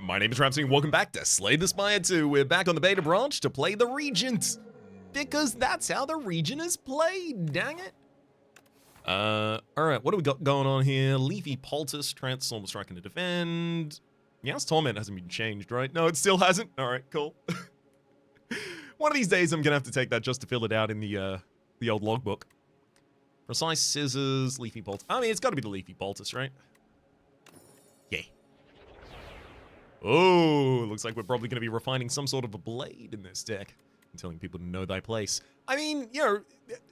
My name is Rhapsody and welcome back to Slay the Spire 2. We're back on the beta branch to play the Regent. Because that's how the Regent is played, dang it. Alright, what do we got going on here? Leafy Poultice, Transform, Striking to Defend. Yes, Torment hasn't been changed, right? No, it still hasn't? Alright, cool. One of these days I'm gonna have to take that just to fill it out in the old logbook. Precise Scissors, Leafy Poultice. I mean, it's gotta be the Leafy Poultice, right? Yeah. Oh, looks like we're probably going to be refining some sort of a blade in this deck and telling people to know thy place. I mean, you know,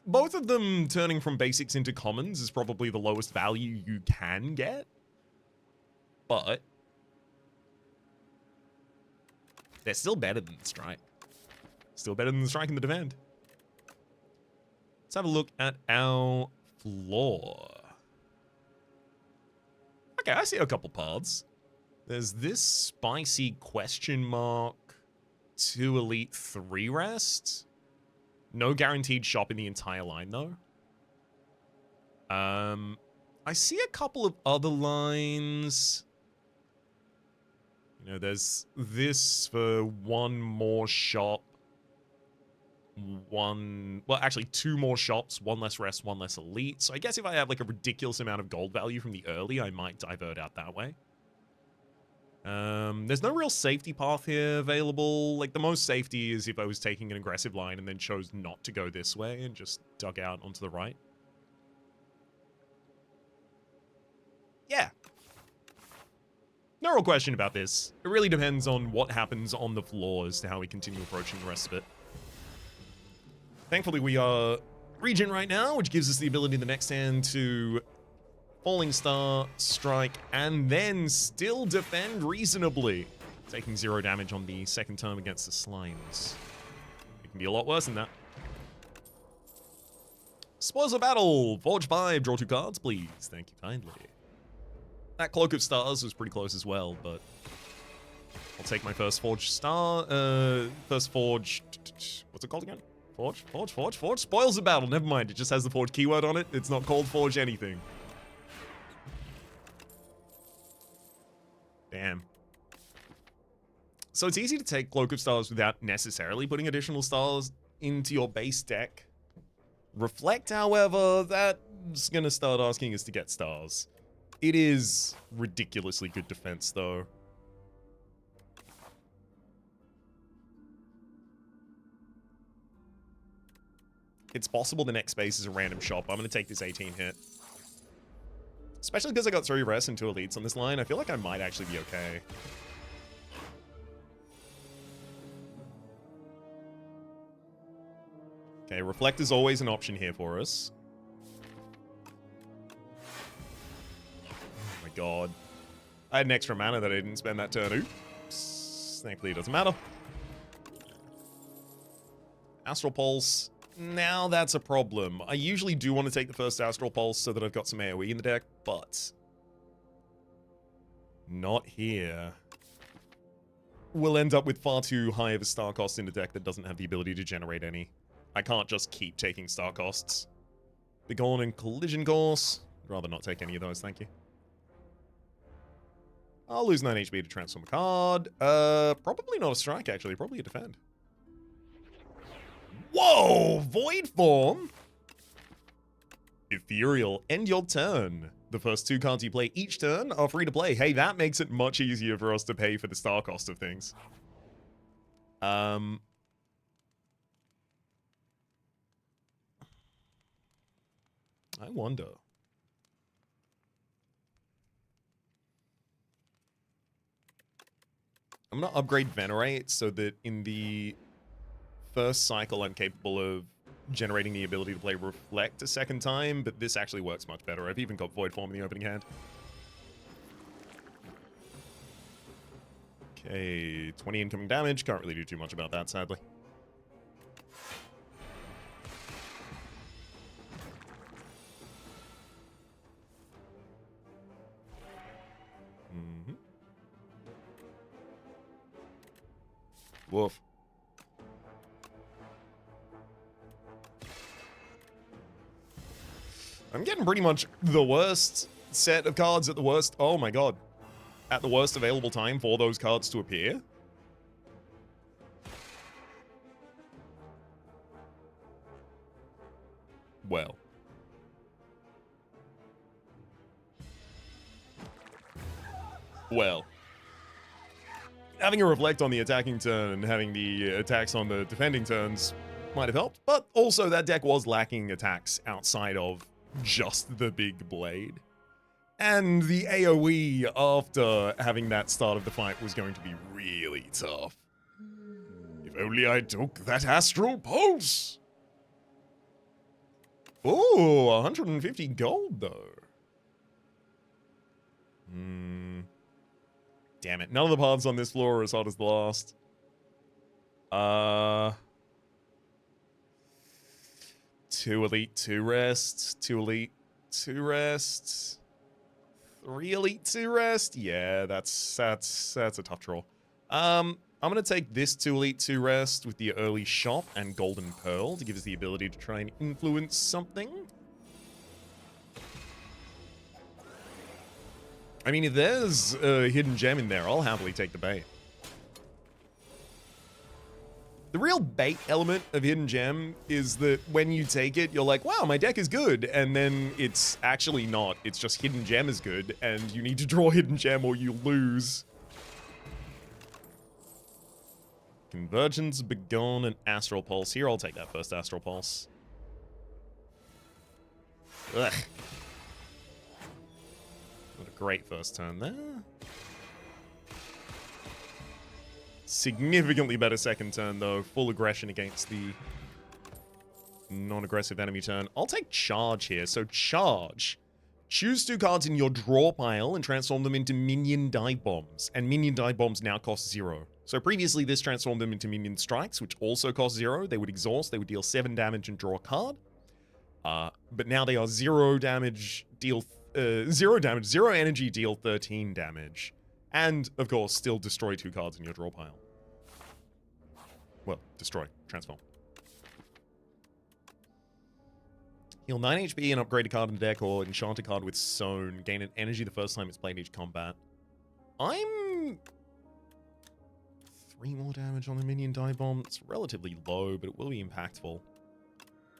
both of them turning from basics into commons is probably the lowest value you can get. But they're still better than the strike. Still better than the strike and the defend. Let's have a look at our floor. Okay, I see a couple paths. There's this spicy question mark, 2 elite, 3 rest. No guaranteed shop in the entire line, though. I see a couple of other lines. You know, there's this for 1 more shop. Well, actually 2 more shops, 1 less rest, 1 less elite. So I guess if I have like a ridiculous amount of gold value from the early, I might divert out that way. There's no real safety path here available. Like, the most safety is if I was taking an aggressive line and then chose not to go this way and just dug out onto the right. Yeah. No real question about this. It really depends on what happens on the floor as to how we continue approaching the rest of it. Thankfully, we are Regent right now, which gives us the ability in the next hand to Falling Star, strike, and then still defend reasonably. Taking 0 damage on the second turn against the slimes. It can be a lot worse than that. Spoils of Battle. Forge 5. Draw 2 cards, please. Thank you kindly. That Cloak of Stars was pretty close as well, but I'll take my first Forge Star. First Forge. What's it called again? Forge? Spoils of Battle. Never mind. It just has the Forge keyword on it. It's not called Forge anything. Damn. So it's easy to take Cloak of Stars without necessarily putting additional stars into your base deck. Reflect, however, that's gonna start asking us to get stars. It is ridiculously good defense, though. It's possible the next space is a random shop. I'm gonna take this 18 hit. Especially because I got 3 rests and 2 elites on this line, I feel like I might actually be okay. Okay, Reflect is always an option here for us. Oh my god. I had an extra mana that I didn't spend that turn. Oops. Thankfully it doesn't matter. Astral Pulse. Now that's a problem. I usually do want to take the first Astral Pulse so that I've got some AoE in the deck, but not here. We'll end up with far too high of a star cost in a deck that doesn't have the ability to generate any. I can't just keep taking star costs. Begone and Collision Course. I'd rather not take any of those, thank you. I'll lose 9 HP to transform a card. Probably not a strike, actually. Probably a defend. Whoa! Void Form? Ethereal. End your turn. The first 2 cards you play each turn are free to play. Hey, that makes it much easier for us to pay for the star cost of things. I wonder. I'm gonna upgrade Venerate so that in the first cycle, I'm capable of generating the ability to play Reflect a second time, but this actually works much better. I've even got Void Form in the opening hand. Okay, 20 incoming damage. Can't really do too much about that, sadly. Woof. I'm getting pretty much the worst set of cards at the worst. Oh my god. at the worst available time for those cards to appear. Well. Well. Having a reflect on the attacking turn and having the attacks on the defending turns might have helped, but also that deck was lacking attacks outside of just the big blade. And the AoE after having that start of the fight was going to be really tough. If only I took that Astral Pulse! Ooh, 150 gold though. Damn it, none of the paths on this floor are as hot as the last. 2 elite, 2 rests, 2 elite, 2 rests, 3 elite, 2 rest. Yeah, that's a tough draw. I'm gonna take this 2 elite, 2 rest with the early shot and golden pearl to give us the ability to try and influence something. I mean, if there's a hidden gem in there, I'll happily take the bait. The real bait element of hidden gem is that when you take it, you're like, wow, my deck is good. And then it's actually not. It's just hidden gem is good, and you need to draw hidden gem or you lose. Convergence, Begone, and Astral Pulse. Here, I'll take that first Astral Pulse. Ugh. What a great first turn there. Significantly better second turn, though. Full aggression against the non-aggressive enemy turn. I'll take Charge here. So Charge. Choose 2 cards in your draw pile and transform them into minion dive bombs. And minion dive bombs now cost 0. So previously this transformed them into minion strikes, which also cost 0. They would exhaust, they would deal 7 damage and draw a card. But now they are 0 damage, deal 0 damage, 0 energy, deal 13 damage. And, of course, still destroy 2 cards in your draw pile. Well, destroy, transform. Heal 9 HP and upgrade a card in the deck or enchant a card with Sown. Gain an energy the first time it's played each combat. I'm 3 more damage on a minion dive bomb. It's relatively low, but it will be impactful.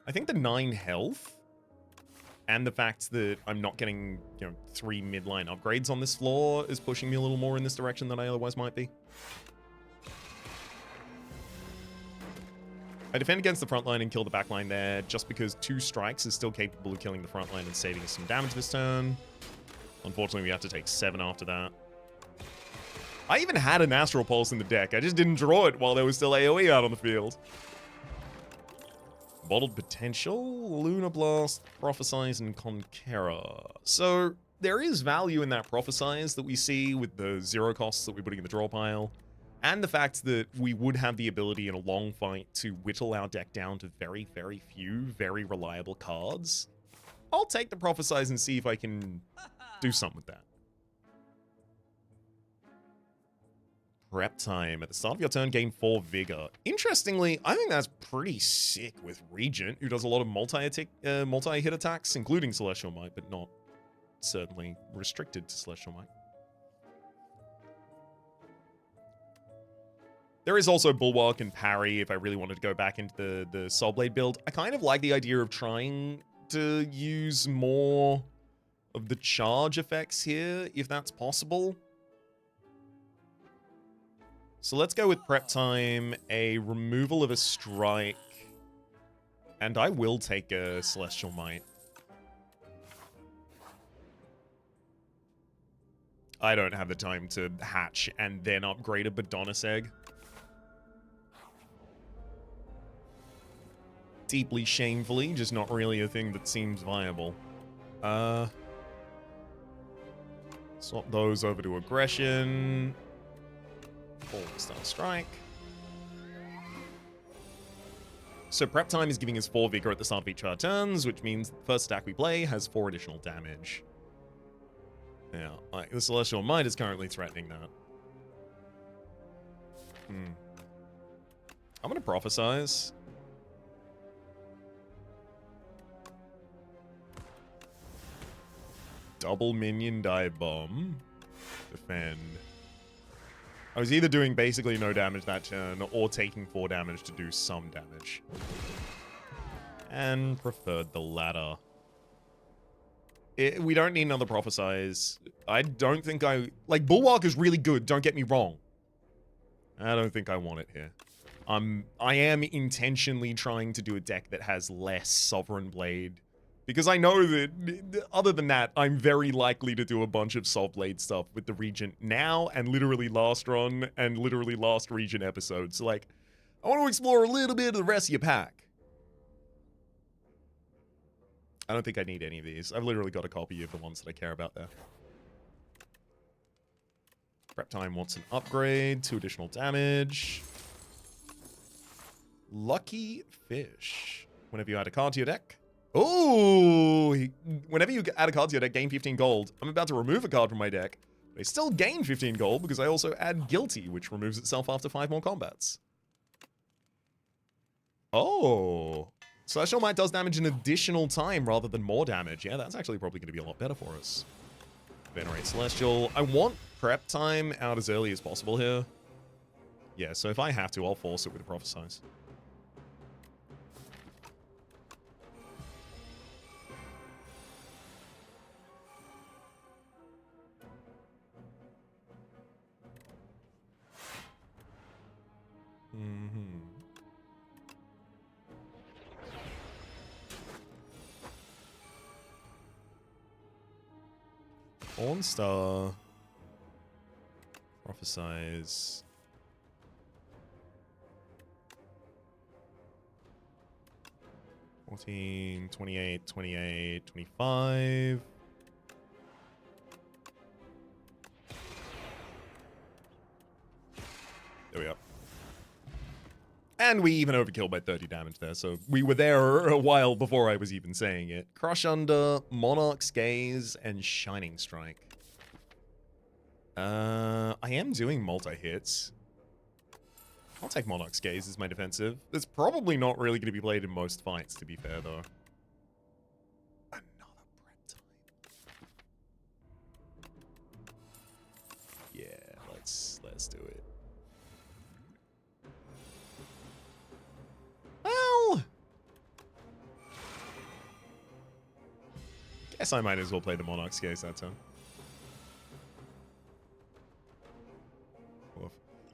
I think the 9 health and the fact that I'm not getting, 3 midline upgrades on this floor is pushing me a little more in this direction than I otherwise might be. I defend against the front line and kill the back line there just because 2 strikes is still capable of killing the front line and saving us some damage this turn. Unfortunately, we have to take 7 after that. I even had an Astral Pulse in the deck. I just didn't draw it while there was still AoE out on the field. Bottled Potential, Lunar Blast, Prophesize, and Conqueror. So there is value in that Prophesize that we see with the 0 costs that we're putting in the draw pile, and the fact that we would have the ability in a long fight to whittle our deck down to very, very few, very reliable cards. I'll take the Prophesize and see if I can do something with that. Prep time. At the start of your turn, gain 4 Vigor. Interestingly, I think that's pretty sick with Regent, who does a lot of multi-hit attacks, including Celestial Might, but not certainly restricted to Celestial Might. There is also Bulwark and Parry if I really wanted to go back into the Soul Blade build. I kind of like the idea of trying to use more of the charge effects here, if that's possible. So let's go with Prep Time, a removal of a strike, and I will take a Celestial Might. I don't have the time to hatch and then upgrade a Badonis Egg. Deeply shamefully, just not really a thing that seems viable. Swap those over to Aggression. Start strike. So Prep Time is giving us 4 Vigor at the start of each of our turns, which means the first attack we play has 4 additional damage. Yeah, like the Celestial Might is currently threatening that. I'm gonna Prophesize. Double Minion Dive Bomb. defend. I was either doing basically no damage that turn or taking 4 damage to do some damage. And preferred the latter. We don't need another Prophesize. I don't think I... Like, Bulwark is really good, don't get me wrong. I don't think I want it here. I am intentionally trying to do a deck that has less Sovereign Blade. Because I know that, other than that, I'm very likely to do a bunch of Soul Blade stuff with the Regent now and literally last run and literally last Regent episode. So, like, I want to explore a little bit of the rest of your pack. I don't think I need any of these. I've literally got a copy of the ones that I care about there. Prep Time wants an upgrade, 2 additional damage. Lucky Fish. Whenever you add a card to your deck. Oh, whenever you add a card to your deck, gain 15 gold. I'm about to remove a card from my deck, but I still gain 15 gold because I also add Guilty, which removes itself after 5 more combats. Oh. Celestial Might does damage an additional time rather than more damage. Yeah, that's actually probably going to be a lot better for us. Venerate Celestial. I want Prep Time out as early as possible here. Yeah, so if I have to, I'll force it with a Prophesize. Star. Prophesize. $14, $28, $28, $25. There we go. And we even overkilled by 30 damage there, so we were there a while before I was even saying it. Crush Under, Monarch's Gaze, and Shining Strike. I am doing multi-hits. I'll take Monarch's Gaze as my defensive. It's probably not really going to be played in most fights, to be fair, though. Another Prep Time. Yeah, let's do it. Well, guess I might as well play the Monarch's Gaze that turn.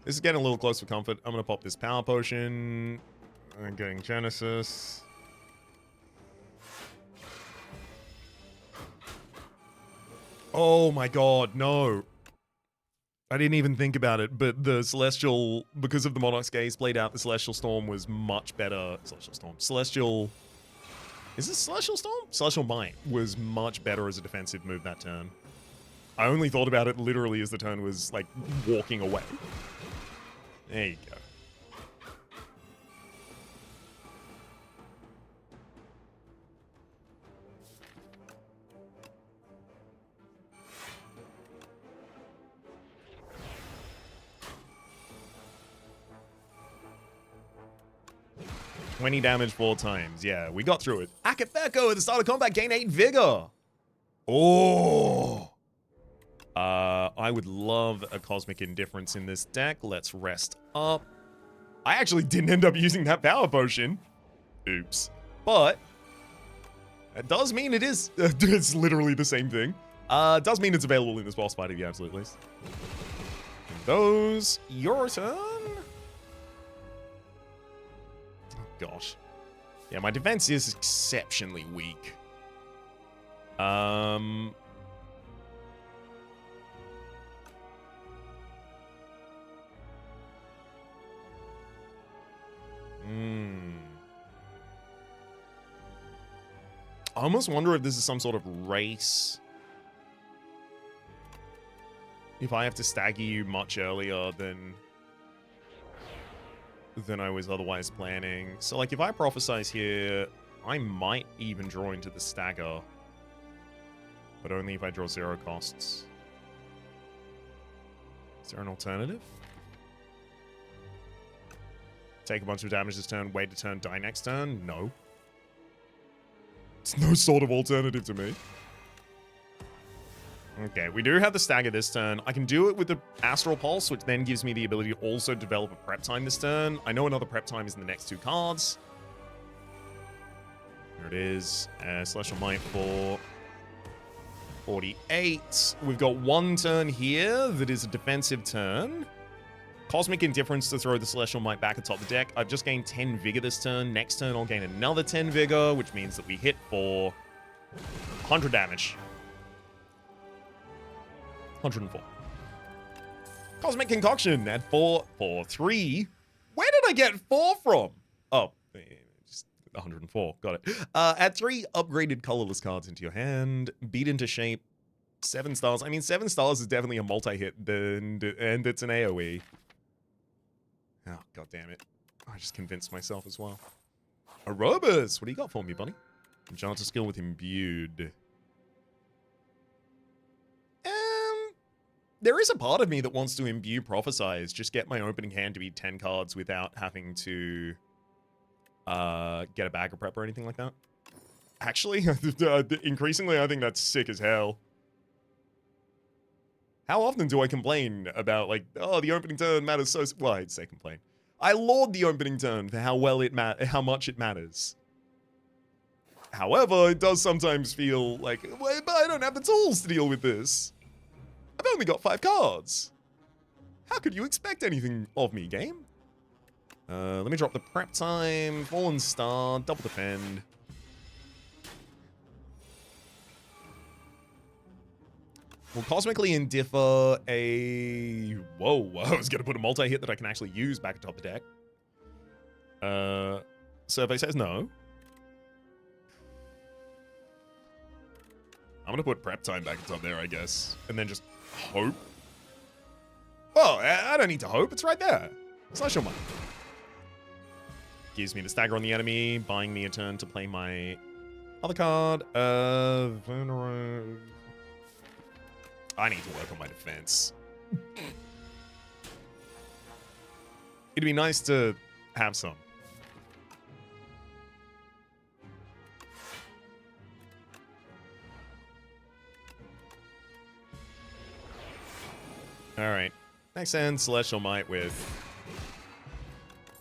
This is getting a little close for comfort. I'm going to pop this Power Potion. I'm getting Genesis. Oh my god, no. I didn't even think about it, but the Celestial, because of the Monarch's Gaze played out, the Celestial Storm was much better. Celestial Storm. Celestial... Is this Celestial Storm? Celestial Might was much better as a defensive move that turn. I only thought about it literally as the turn was, like, walking away. There you go. $20 damage 4 times. Yeah, we got through it. Akafeko at the start of combat, gain 8 vigor. Oh. I would love a Cosmic Indifference in this deck. Let's rest up. I actually didn't end up using that Power Potion. Oops. But it does mean it is. It's literally the same thing. It does mean it's available in this boss fight at the absolute least. And those, your turn. Oh gosh. Yeah, my defense is exceptionally weak. I almost wonder if this is some sort of race. If I have to stagger you much earlier than I was otherwise planning. So, like, if I prophesize here, I might even draw into the stagger. But only if I draw 0 costs. Is there an alternative? Take a bunch of damage this turn, wait a turn, die next turn? No. It's no sort of alternative to me. Okay, we do have the stagger this turn. I can do it with the Astral Pulse, which then gives me the ability to also develop a prep time this turn. I know another prep time is in the next 2 cards. There it is. Celestial Might for 48. We've got 1 turn here that is a defensive turn. Cosmic Indifference to throw the Celestial Might back atop the deck. I've just gained 10 Vigor this turn. Next turn, I'll gain another 10 Vigor, which means that we hit for 100 damage. 104. Cosmic Concoction at 4 for 3. Where did I get 4 from? Oh, just 104. Got it. Add 3 upgraded colorless cards into your hand. Beat into shape. 7 stars. I mean, 7 stars is definitely a multi-hit, and it's an AoE. Oh, god damn it. I just convinced myself as well. Aerobus! What do you got for me, buddy? Enchanter skill with Imbued. There is a part of me that wants to imbue Prophesize, just get my opening hand to be 10 cards without having to get a bag of prep or anything like that. Actually, increasingly, I think that's sick as hell. How often do I complain about, like, oh, the opening turn matters so... Well, I'd say complain. I laud the opening turn for how much it matters. However, it does sometimes feel like, well, but I don't have the tools to deal with this. I've only got 5 cards. How could you expect anything of me, game? Let me drop the prep time, Fallen Star, double defend. Will cosmically indiffer a... Whoa, I was going to put a multi-hit that I can actually use back atop the deck. Survey says no. I'm going to put prep time back atop there, I guess. And then just hope. Oh, I don't need to hope. It's right there. Celestial Might. Gives me the stagger on the enemy, buying me a turn to play my other card. Venerate. I need to work on my defense. It'd be nice to have some. Alright. Next end, Celestial Might with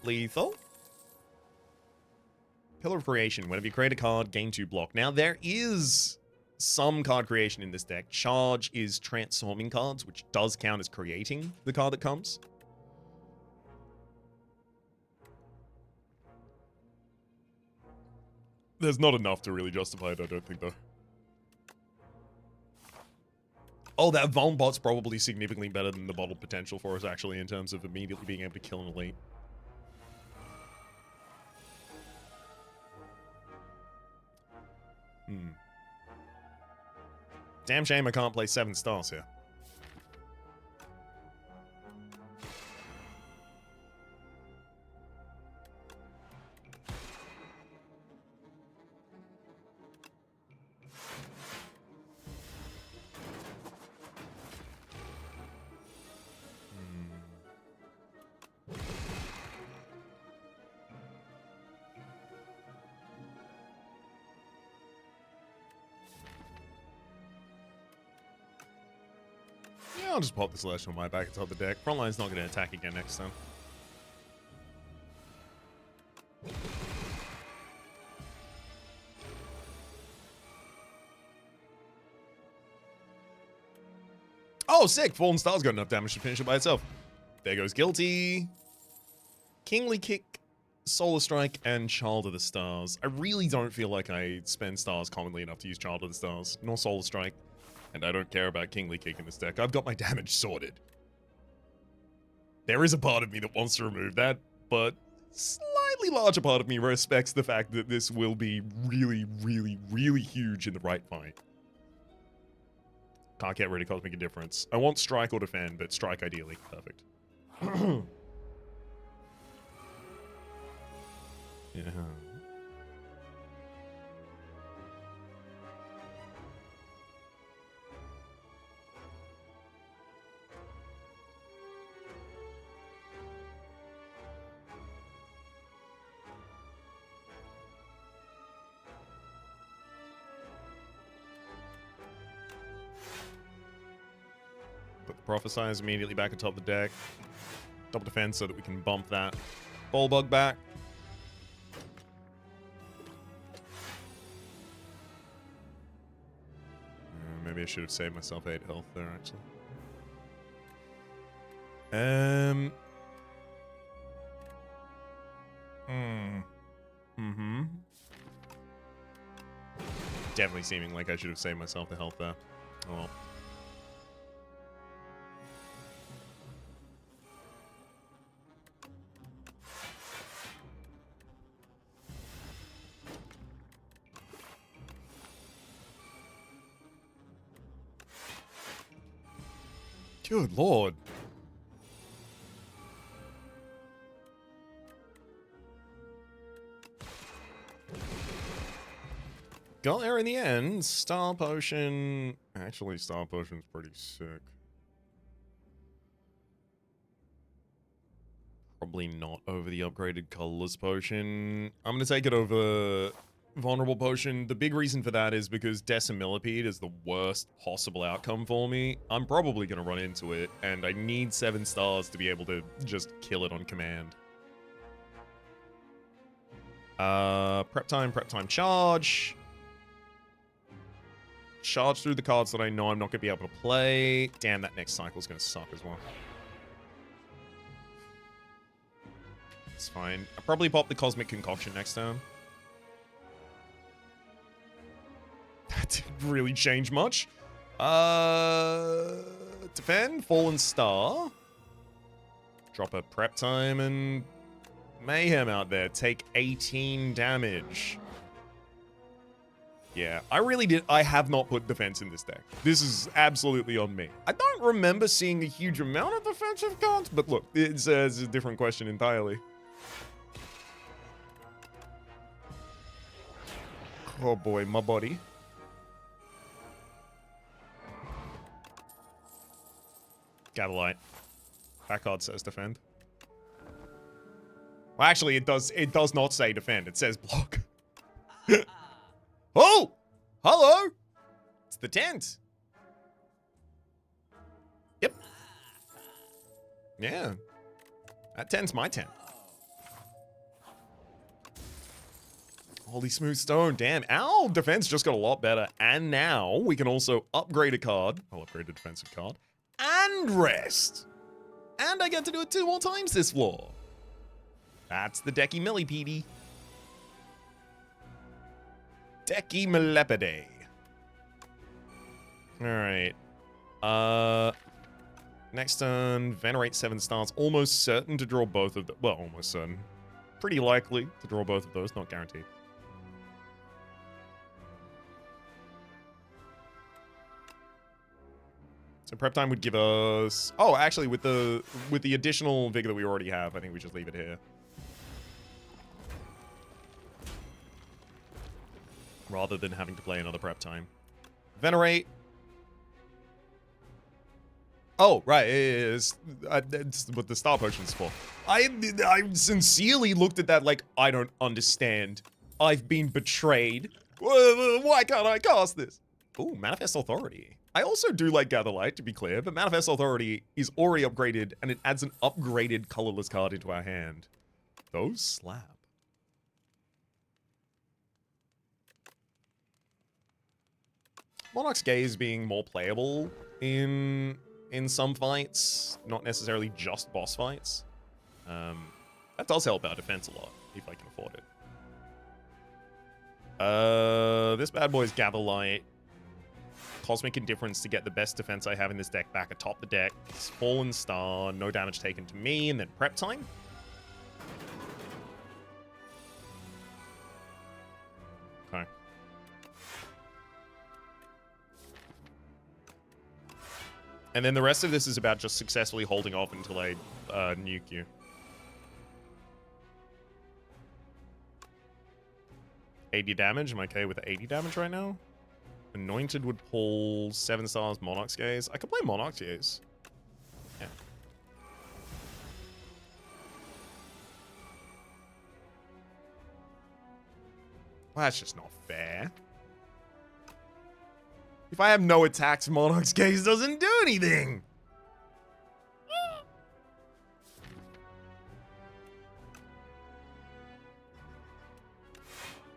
lethal. Pillar of Creation. Whenever you create a card, gain 2 block. Now, there is some card creation in this deck. Charge is transforming cards, which does count as creating the card that comes. There's not enough to really justify it, I don't think, though. Oh, that Vuln bot's probably significantly better than the bottle potential for us, actually, in terms of immediately being able to kill an elite. Damn shame I can't play 7 stars here. I'll just pop the Celestial Might back atop the deck. Frontline's not going to attack again next time. Oh, sick! Fallen Star's got enough damage to finish it by itself. There goes Guilty. Kingly Kick, Solar Strike, and Child of the Stars. I really don't feel like I spend stars commonly enough to use Child of the Stars, nor Solar Strike. And I don't care about Kingly Kick in this deck. I've got my damage sorted. There is a part of me that wants to remove that, but slightly larger part of me respects the fact that this will be really, really, really huge in the right fight. Can't get rid of Cosmic Indifference. I want Strike or Defend, but Strike ideally. Perfect. Yeah. Prophesize immediately back atop the deck. Double defense so that we can bump that ball bug back. Maybe I should have saved myself 8 health there, actually. Definitely seeming like I should have saved myself the health there. Oh well. Good lord. Got there in the end. Star Potion. Actually, Star Potion's pretty sick. Probably not over the upgraded Colorless Potion. I'm going to take it over Vulnerable Potion. The big reason for that is because Decimillipede is the worst possible outcome for me. I'm probably going to run into it, and I need 7 stars to be able to just kill it on command. Prep time, charge. Charge through the cards that I know I'm not going to be able to play. Damn, that next cycle's going to suck as well. It's fine. I'll probably pop the Cosmic Concoction next turn. That didn't really change much. Defend, Fallen Star. Drop a Prep Time and Mayhem out there. Take 18 damage. Yeah, I have not put defense in this deck. This is absolutely on me. I don't remember seeing a huge amount of defensive cards, but look, it's a different question entirely. Oh boy, my body. Gatherlight. That card says defend. Well, actually, it does not say defend. It says block. Oh! Hello! It's the tent. Yep. Yeah. That tent's my tent. Holy smooth stone. Damn. Our defense just got a lot better. And now we can also upgrade a card. I'll upgrade a defensive card. And rest. And I get to do it 2 more times this floor. That's the Decky Millipede. Decky Millepide. Alright. Next turn, Venerate 7 stars. Almost certain to draw both of them. Well, almost certain. Pretty likely to draw both of those, not guaranteed. So prep time would give us... Oh, actually, with the additional vigor that we already have, I think we just leave it here. Rather than having to play another prep time. Venerate. Oh, right. It's what the Star Potion's for. I sincerely looked at that like, I don't understand. I've been betrayed. Why can't I cast this? Ooh, Manifest Authority. I also do like Gatherlight, to be clear, but Manifest Authority is already upgraded, and it adds an upgraded colorless card into our hand. Those slap. Monarch's Gaze being more playable in some fights, not necessarily just boss fights. That does help our defense a lot, if I can afford it. This bad boy's Gatherlight. Cosmic Indifference to get the best defense I have in this deck back atop the deck. Fallen Star, no damage taken to me, and then prep time. Okay. And then the rest of this is about just successfully holding off until I nuke you. $80 damage. I'm okay with 80 damage right now. Anointed would pull 7 stars Monarch's Gaze. I could play Monarch's Gaze. Yeah. Well, that's just not fair. If I have no attacks, Monarch's Gaze doesn't do anything.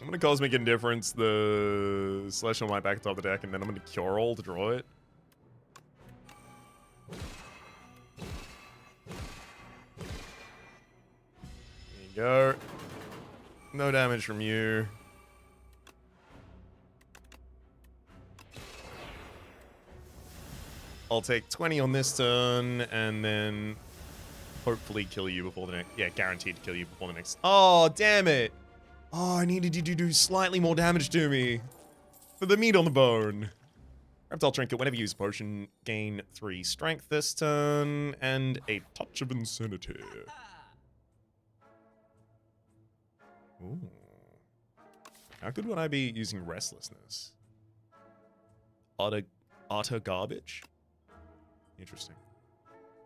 I'm gonna Cosmic Indifference the Celestial Might back at the top of the deck, and then I'm gonna Cure All to draw it. There you go. No damage from you. I'll take 20 on this turn, and then hopefully kill you before the next... Yeah, guaranteed to kill you before the next... Oh, damn it! Oh, I needed you to do slightly more damage to me. For the meat on the bone. Reptile Trinket, whenever you use a potion, gain 3 strength this turn, and a touch of insanity. Ooh. How good would I be using restlessness? Utter garbage? Interesting.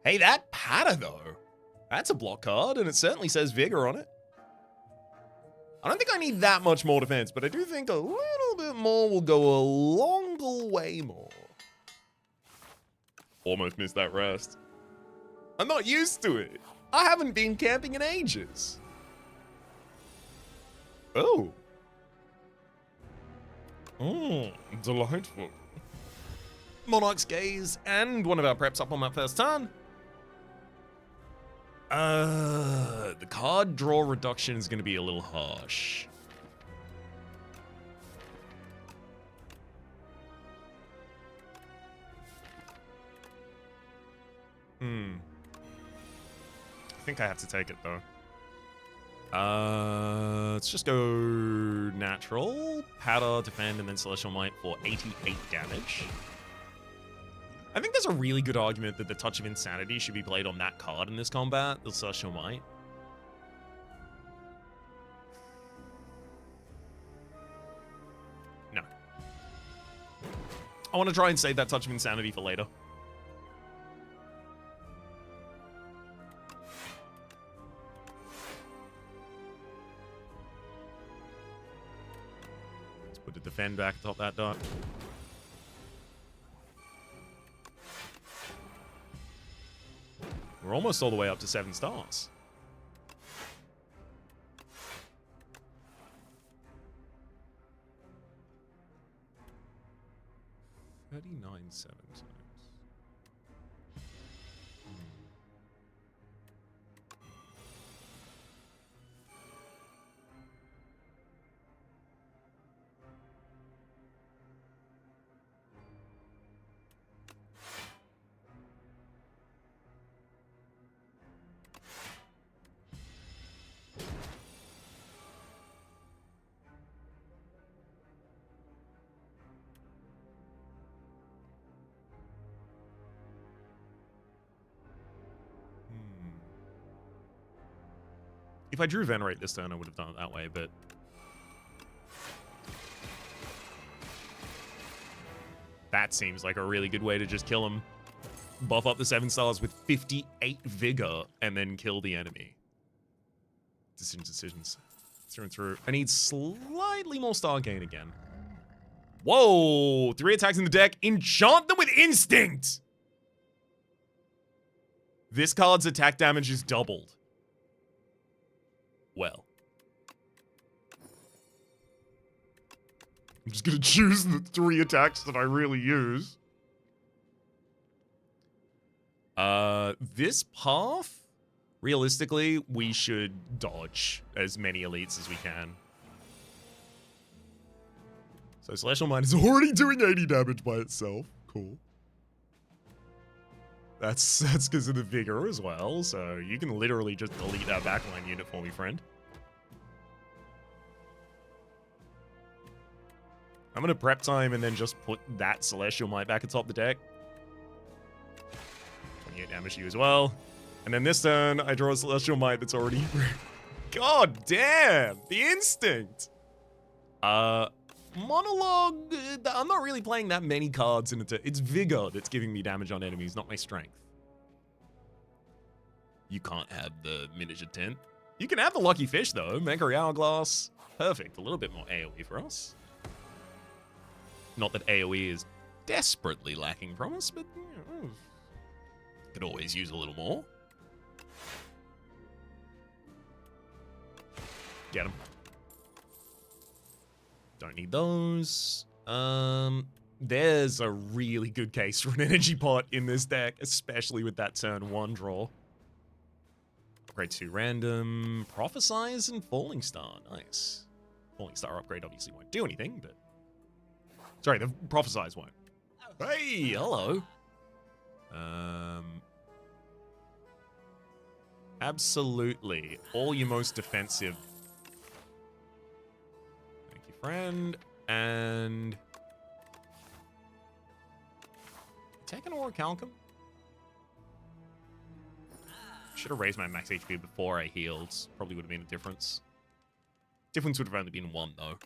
Hey, that patter, though. That's a block card, and it certainly says Vigor on it. I don't think I need that much more defense, but I do think a little bit more will go a longer way more. Almost missed that rest. I'm not used to it. I haven't been camping in ages. Oh. Delightful. Monarch's Gaze and one of our preps up on that first turn. The card draw reduction is going to be a little harsh. I think I have to take it, though. Let's just go natural, patter, defend, and then Celestial Might for 88 damage. I think there's a really good argument that the Touch of Insanity should be played on that card in this combat, the Celestial Might. No. I want to try and save that Touch of Insanity for later. Let's put the defend back atop that dot. We're almost all the way up to 7 stars. $39.7. If I drew Venerate this turn, I would have done it that way, but... That seems like a really good way to just kill him. Buff up the 7 stars with 58 Vigor, and then kill the enemy. Decisions. Through and through. I need slightly more star gain again. Whoa! 3 attacks in the deck. Enchant them with Instinct! This card's attack damage is doubled. Well. I'm just gonna choose the 3 attacks that I really use. This path, realistically, we should dodge as many elites as we can. So Celestial Mind is already doing 80 damage by itself. Cool. That's because of the Vigor as well, so you can literally just delete that backline unit for me, friend. I'm gonna prep time and then just put that Celestial Might back atop the deck. 28 damage to you as well. And then this turn, I draw a Celestial Might that's already... God damn! The Instinct! Monologue... I'm not really playing that many cards in it. It's Vigor that's giving me damage on enemies, not my strength. You can't have the miniature tent. You can have the Lucky Fish, though. Mega Hourglass. Perfect. A little bit more AoE for us. Not that AoE is desperately lacking promise, but you know, could always use a little more. Get him. Don't need those. There's a really good case for an energy pot in this deck, especially with that turn 1 draw. Upgrade 2 random. Prophesize and Falling Star. Nice. Falling Star upgrade obviously won't do anything, but... Sorry, the Prophesize won't. Hey, hello. Absolutely. All your most defensive. Thank you, friend. And... Take an Orichalcum? Should have raised my max HP before I healed. Probably would have been a difference. Difference would have only been 1, though.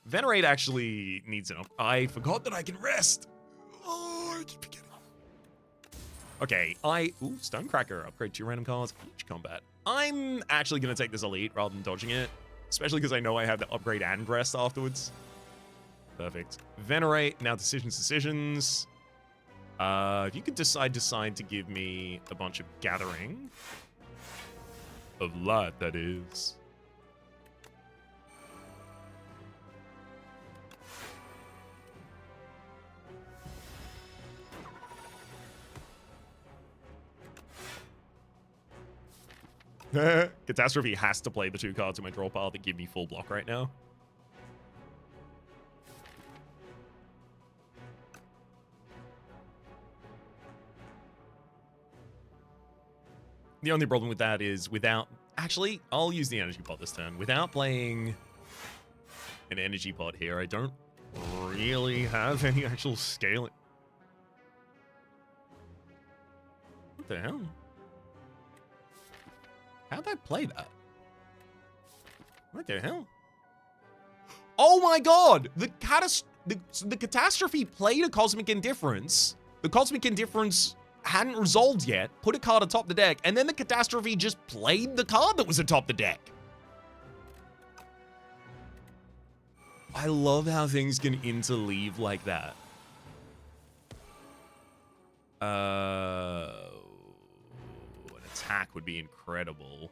Venerate actually needs an up. I forgot that I can rest. Oh, I keep forgetting. Okay, ooh, Stonecracker. Upgrade 2 random cards. Each combat. I'm actually going to take this elite rather than dodging it. Especially because I know I have the upgrade and rest afterwards. Perfect. Venerate. Now decisions. If you could decide to give me a bunch of gathering. Of light, that is. Catastrophe has to play the 2 cards in my draw pile that give me full block right now. The only problem with that is without... Actually, I'll use the energy pot this turn. Without playing an energy pot here, I don't really have any actual scaling. What the hell? How'd I play that? What the hell? Oh my god! The Catastrophe played a Cosmic Indifference. The Cosmic Indifference hadn't resolved yet, put a card atop the deck, and then the Catastrophe just played the card that was atop the deck. I love how things can interleave like that. An attack would be incredible.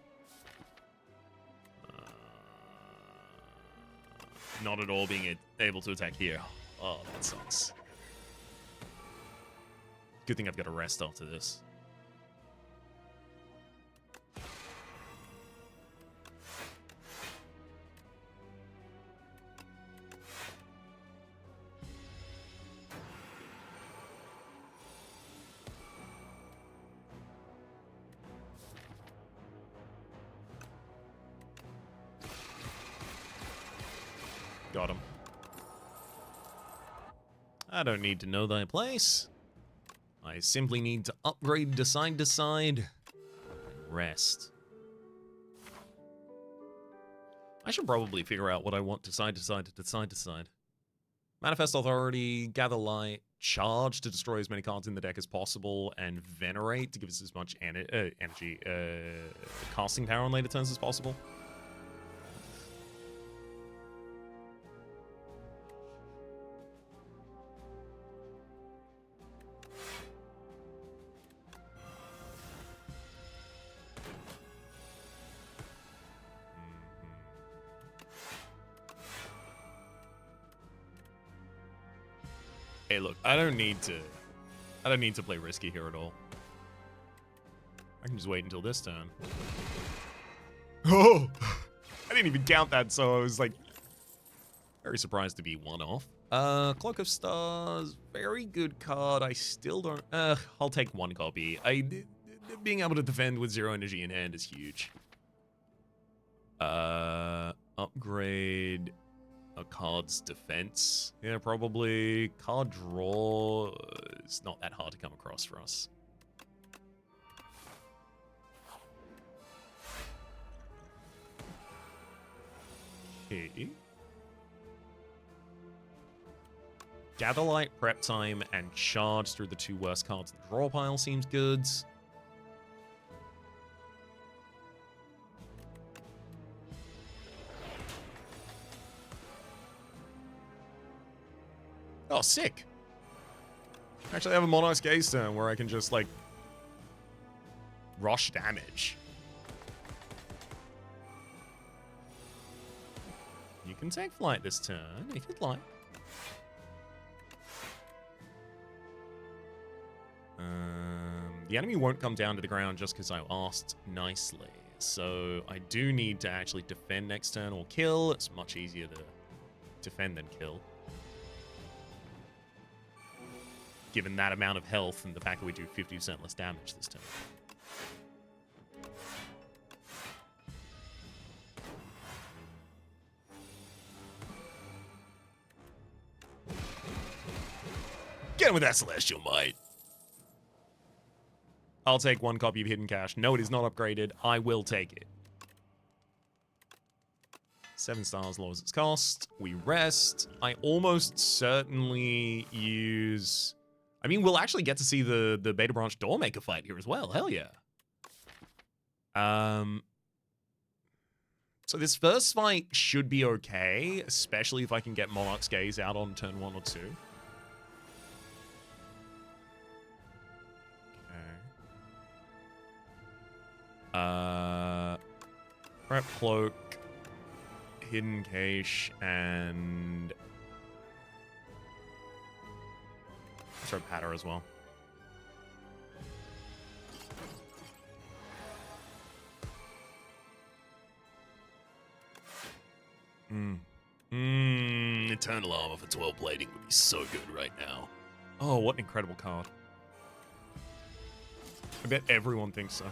Not at all being able to attack here. Oh, that sucks. Good thing I've got a rest after this. Got him. I don't need to know thy place. I simply need to upgrade decide, and rest. I should probably figure out what I want decide. Manifest Authority, Gather Light, Charge to destroy as many cards in the deck as possible, and Venerate to give us as much energy, casting power on later turns as possible. Hey, look, I don't need to play risky here at all. I can just wait until this turn. Oh! I didn't even count that, so I was like very surprised to be one off. Cloak of Stars, very good card. I still don't I'll take 1 copy. Being able to defend with 0 energy in hand is huge. Upgrade a card's defense. Yeah, probably. Card draw is not that hard to come across for us. Okay. Gather Light, Prep Time, and Charge through the 2 worst cards in the draw pile seems good. Oh, sick. Actually, I have a Monarch's Gaze turn where I can just, like, rush damage. You can take flight this turn if you'd like. The enemy won't come down to the ground just because I asked nicely. So I do need to actually defend next turn or kill. It's much easier to defend than kill. Given that amount of health and the fact that we do 50% less damage this turn. Get him with that Celestial Might. I'll take 1 copy of Hidden Cache. No, it is not upgraded. I will take it. 7 stars lowers its cost. We rest. I almost certainly use... I mean, we'll actually get to see the Beta Branch Doormaker fight here as well. Hell yeah. So this first fight should be okay, especially if I can get Monarch's Gaze out on turn 1 or 2. Prep Cloak, Hidden Cache, and throw Patter as well. Eternal Armor for 12 Blading would be so good right now. Oh, what an incredible card. I bet everyone thinks so.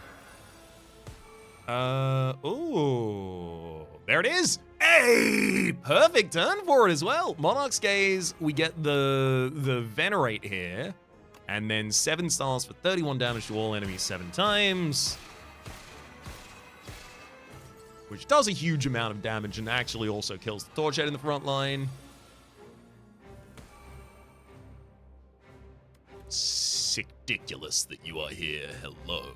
Oh, there it is. Hey, perfect turn for it as well. Monarch's Gaze, we get the Venerate here, and then 7 stars for 31 damage to all enemies 7 times, which does a huge amount of damage and actually also kills the Torch Head in the front line. Sick ridiculous that you are here. Hello.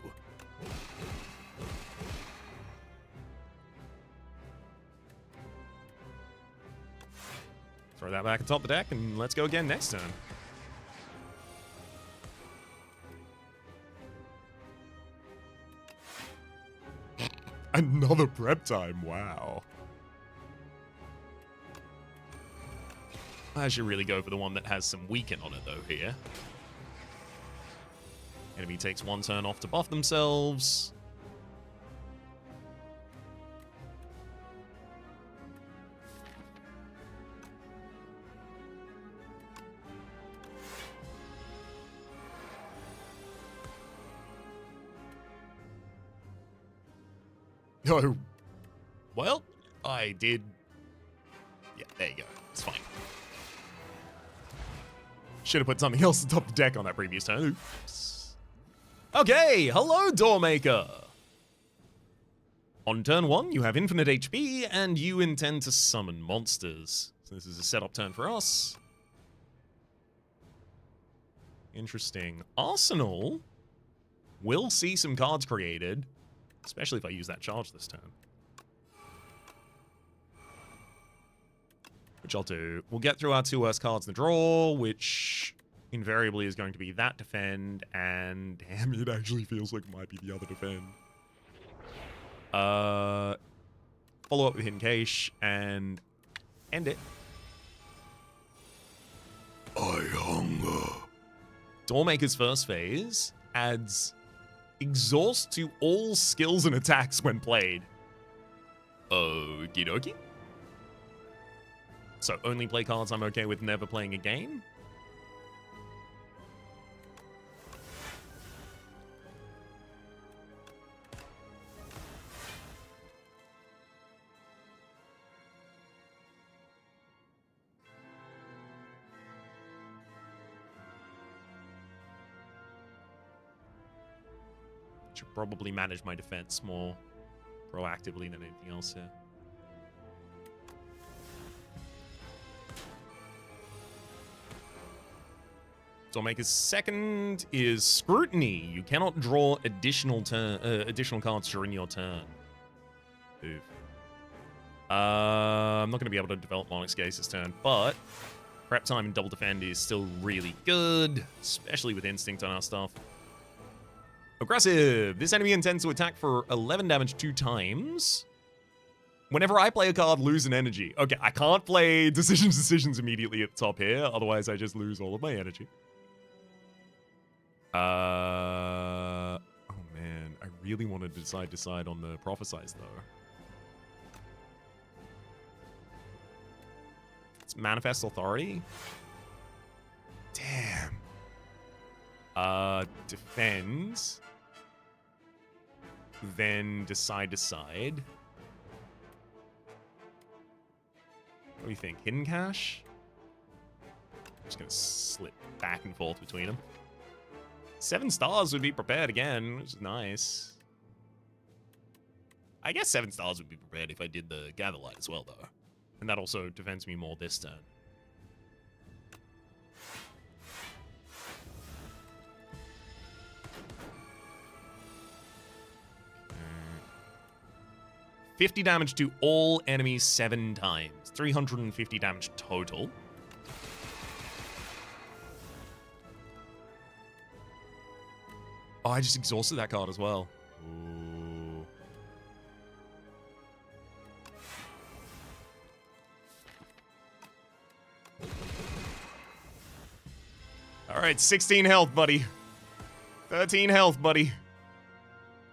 Throw that back atop the deck, and let's go again next turn. Another prep time, wow. I should really go for the one that has some weaken on it, though, here. Enemy takes 1 turn off to buff themselves. Oh, well, I did. Yeah, there you go. It's fine. Should have put something else atop the deck on that previous turn. Oops. Okay, hello, Doormaker. On turn 1, you have infinite HP, and you intend to summon monsters. So this is a setup turn for us. Interesting. Arsenal will see some cards created. Especially if I use that charge this turn. Which I'll do. We'll get through our 2 worst cards in the draw, which invariably is going to be that defend, and damn, it actually feels like it might be the other defend. Follow up with Hidden Cache, and end it. I hunger. Doormaker's first phase adds exhaust to all skills and attacks when played. Okie dokie. So only play cards I'm okay with never playing again? Should probably manage my defense more proactively than anything else here. Doormaker's second is Scrutiny. You cannot draw additional cards during your turn. Oof. I'm not going to be able to develop Monarch's Gaze this turn, but prep time and double defend is still really good, especially with Instinct on our stuff. Aggressive. This enemy intends to attack for 11 damage 2 times. Whenever I play a card, lose an energy. Okay, I can't play decisions immediately at the top here. Otherwise, I just lose all of my energy. Oh man, I really wanted to decide on the prophesize though. It's manifest authority. Damn. Defend. Then decide. What do you think? Hidden cache? I'm just gonna slip back and forth between them. 7 stars would be prepared again, which is nice. I guess 7 stars would be prepared if I did the Gather Light as well, though. And that also defends me more this turn. Okay. 50 damage to all enemies 7 times. 350 damage total. Oh, I just exhausted that card as well. Ooh. All right, 16 health, buddy. 13 health, buddy.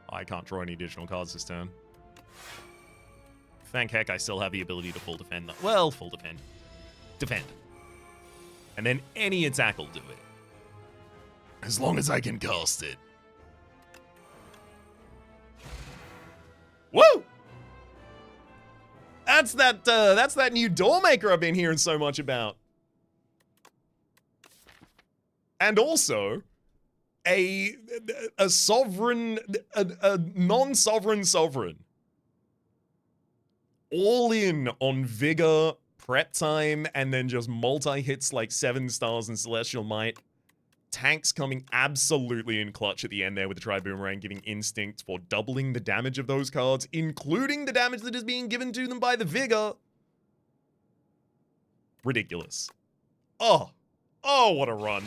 I can't draw any additional cards this turn. Thank heck I still have the ability to full defend. Well, full defend. Defend. And then any attack will do it. As long as I can cast it. Woo! That's that new Doormaker I've been hearing so much about. And also, a sovereign, a non-sovereign sovereign. All in on Vigor, prep time, and then just multi-hits like 7 stars and Celestial Might. Tanks coming absolutely in clutch at the end there with the Tri-Boomerang, giving Instinct for doubling the damage of those cards, including the damage that is being given to them by the Vigor. Ridiculous. Oh, what a run.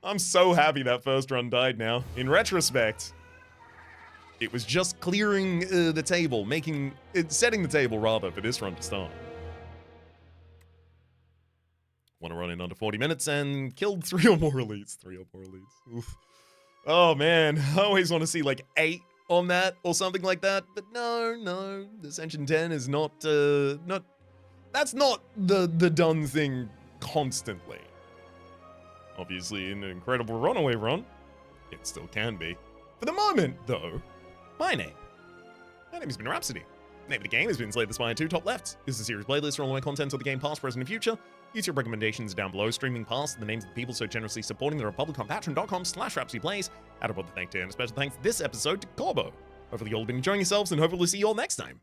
I'm so happy that first run died now. In retrospect, it was just clearing the table, setting the table rather for this run to start. Want to run in under 40 minutes and killed 3 or more elites. Oof. Oh man, I always want to see like 8 on that or something like that. But no, the Ascension 10 is not, that's not the done thing constantly. Obviously, in an incredible runaway run, it still can be. For the moment, though, my name has been Rhapsody. The name of the game has been Slay the Spire 2, top left. This is a series playlist for all my content of the game past, present, and future. YouTube recommendations down below, streaming past the names of the people so generously supporting the Republic on patreon.com/RhapsodyPlays. Add a brother thank to and a special thanks this episode to Corbo. Hopefully you all have been enjoying yourselves and hopefully we'll see you all next time.